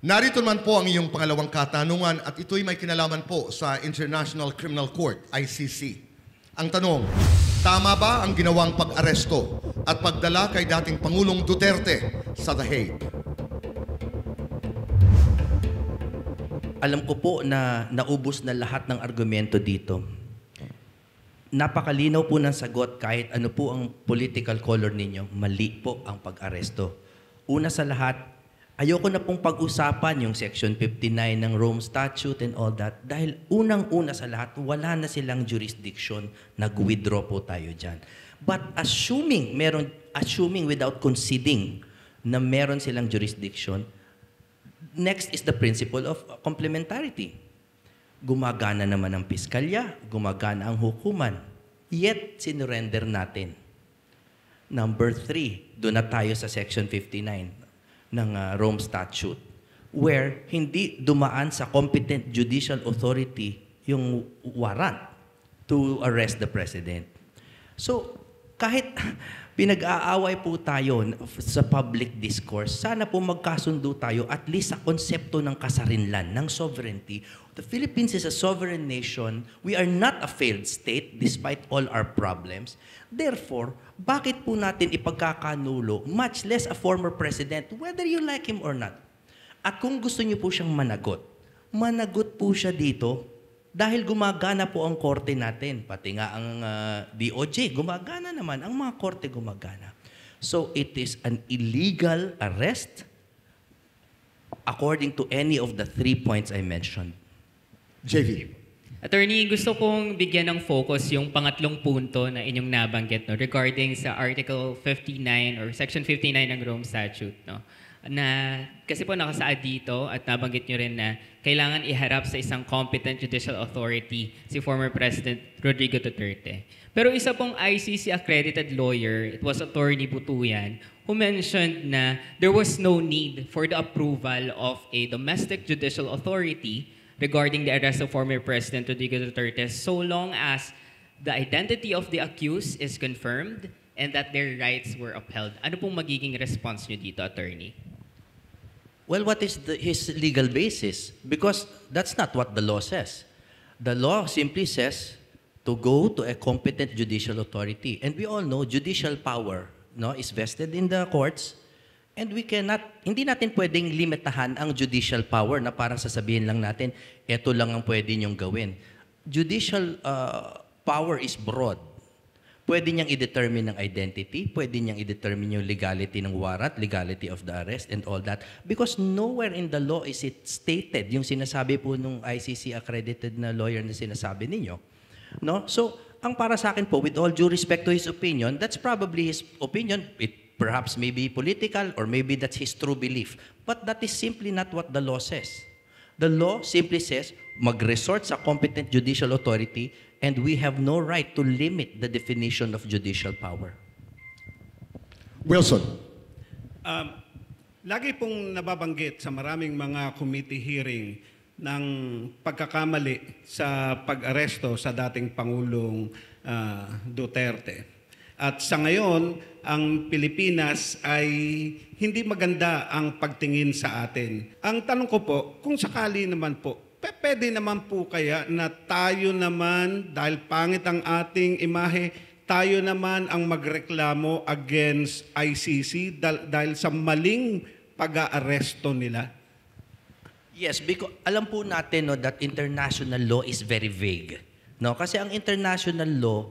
Narito naman po ang iyong pangalawang katanungan at ito'y may kinalaman po sa International Criminal Court, ICC. Ang tanong, tama ba ang ginawang pag-aresto at pagdala kay dating Pangulong Duterte sa The Hague? Alam ko po na naubos na lahat ng argumento dito. Napakalinaw po ng sagot kahit ano po ang political color ninyo, mali po ang pag-aresto. Una sa lahat, ayoko na pong pag-usapan yung Section 59 ng Rome Statute and all that dahil unang-una sa lahat, wala na silang jurisdiction, nag-withdraw po tayo dyan. But assuming without conceding na meron silang jurisdiction, next is the principle of complementarity. Gumagana naman ang piskalya, gumagana ang hukuman, yet sinurrender natin. Number 3, doon na tayo sa Section 59 ng Rome Statute, where hindi dumaan sa competent judicial authority yung warrant to arrest the president. So, kahit pinag-aaway po tayo sa public discourse, sana po magkasundo tayo at least sa konsepto ng kasarinlan, ng sovereignty. The Philippines is a sovereign nation. We are not a failed state despite all our problems. Therefore, bakit po natin ipagkakanulo, much less a former president, whether you like him or not? At kung gusto niyo po siyang managot po siya dito dahil gumagana po ang korte natin. Pati nga ang DOJ, gumagana naman. Ang mga korte gumagana. So it is an illegal arrest according to any of the 3 points I mentioned. JV. Attorney, gusto kong bigyan ng focus yung pangatlong punto na inyong nabanggit regarding sa Article 59 or Section 59 ng Rome Statute. Na kasi po nakasaad dito at nabanggit nyo rin na kailangan iharap sa isang competent judicial authority si former President Rodrigo Duterte. Pero isa pong ICC accredited lawyer, it was Attorney Butuyan, who mentioned na there was no need for the approval of a domestic judicial authority regarding the arrest of former President Rodrigo Duterte so long as the identity of the accused is confirmed and that their rights were upheld. Ano pong magiging response nyo dito, Attorney? Well, what is his legal basis? Because that's not what the law says. The law simply says to go to a competent judicial authority. And we all know judicial power is vested in the courts. And we cannot, hindi natin pwedeng limitahan ang judicial power na parang sasabihin lang natin, eto lang ang pwede niyong gawin. Judicial power is broad. Pwede niyang i-determine ng identity, pwede niyang i-determine yung legality ng warrant, legality of the arrest, and all that. Because nowhere in the law is it stated, yung sinasabi po nung ICC accredited na lawyer na sinasabi ninyo. No? So, ang para sa akin po, with all due respect to his opinion, that's probably his opinion. Perhaps maybe political or maybe that's his true belief. But that is simply not what the law says. The law simply says mag-resort sa competent judicial authority and we have no right to limit the definition of judicial power. Wilson. Lagi pong nababanggit sa maraming mga committee hearing ng pagkakamali sa pag-aresto sa dating Pangulong Duterte. At sa ngayon, ang Pilipinas ay hindi maganda ang pagtingin sa atin. Ang tanong ko po, kung sakali naman po, pwede naman po kaya na tayo naman, dahil pangit ang ating imahe, tayo naman ang magreklamo against ICC dahil sa maling pag-aaresto nila? Yes, because alam po natin that international law is very vague. Kasi ang international law,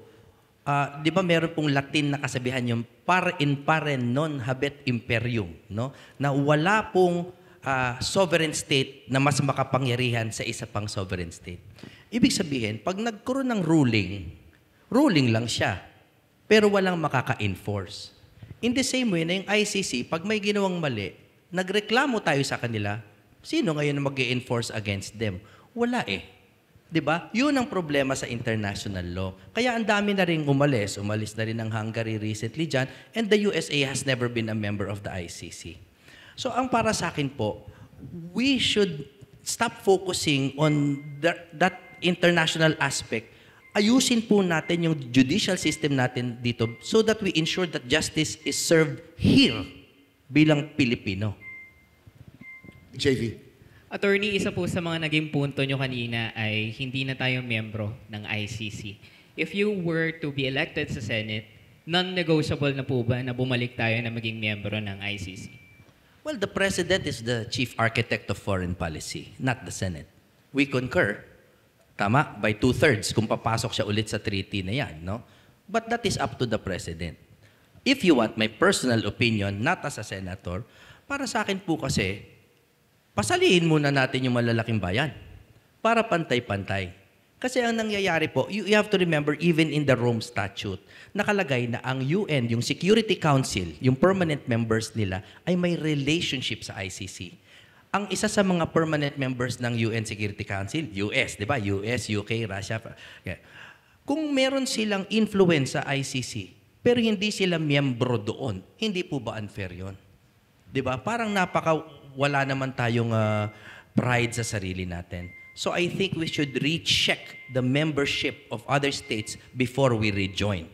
di ba meron pong Latin na kasabihan yung par in pare non habet imperium, na wala pong sovereign state na mas makapangyarihan sa isa pang sovereign state. Ibig sabihin, pag nagkaroon ng ruling lang siya, pero walang makaka-enforce. In the same way na yung ICC, pag may ginawang mali, nagreklamo tayo sa kanila, sino ngayon na mag-i-enforce against them? Wala eh. Diba? Yun ang problema sa international law. Kaya ang dami na rin umalis. Umalis na rin ang Hungary recently dyan. And the USA has never been a member of the ICC. So ang para sa akin po, we should stop focusing on that international aspect. Ayusin po natin yung judicial system natin dito so that we ensure that justice is served here bilang Pilipino. JV. Attorney, isa po sa mga naging punto nyo kanina ay hindi na tayo miyembro ng ICC. If you were to be elected sa Senate, non-negotiable na po ba na bumalik tayo na maging miyembro ng ICC? Well, the President is the chief architect of foreign policy, not the Senate. We concur, tama, by 2/3 kung papasok siya ulit sa treaty na yan, no? But that is up to the President. If you want my personal opinion, not as a senator, para sa akin po kasi, pasalihin muna natin yung malalaking bayan para pantay-pantay. Kasi ang nangyayari po, you have to remember, even in the Rome Statute, nakalagay na ang UN, yung Security Council, yung permanent members nila, ay may relationship sa ICC. Ang isa sa mga permanent members ng UN Security Council, US, di ba? US, UK, Russia. Yeah. Kung meron silang influence sa ICC, pero hindi sila miyembro doon, hindi po ba unfair yun? Di ba? Parang wala naman tayong pride sa sarili natin. So I think we should recheck the membership of other states before we rejoin.